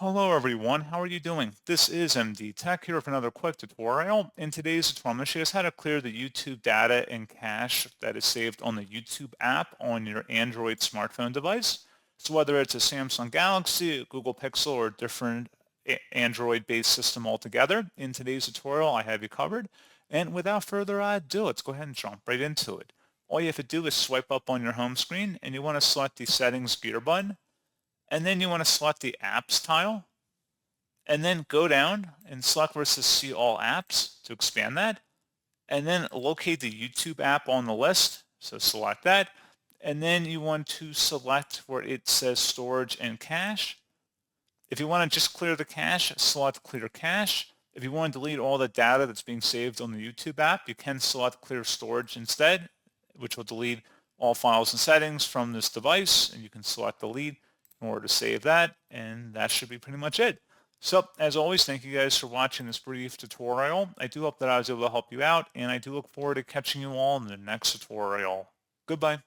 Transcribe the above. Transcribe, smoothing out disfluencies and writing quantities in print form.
Hello everyone, how are you doing? This is MD Tech here with another quick tutorial. In today's tutorial, I'm going to show you guys how to clear the YouTube data and cache that is saved on the YouTube app on your Android smartphone device. So whether it's a Samsung Galaxy, a Google Pixel, or a different Android-based system altogether, in today's tutorial I have you covered. And without further ado, let's go ahead and jump right into it. All you have to do is swipe up on your home screen and you want to select the settings gear button, and then you want to select the apps tile, and then go down and select where it says see all apps to expand that, and then locate the YouTube app on the list. So select that, and then you want to select where it says storage and cache. If you want to just clear the cache, select clear cache. If you want to delete all the data that's being saved on the YouTube app, you can select clear storage instead, which will delete all files and settings from this device, and you can select delete in order to save that, and that should be pretty much it. So, as always, thank you guys for watching this brief tutorial. I do hope that I was able to help you out, and I do look forward to catching you all in the next tutorial. Goodbye.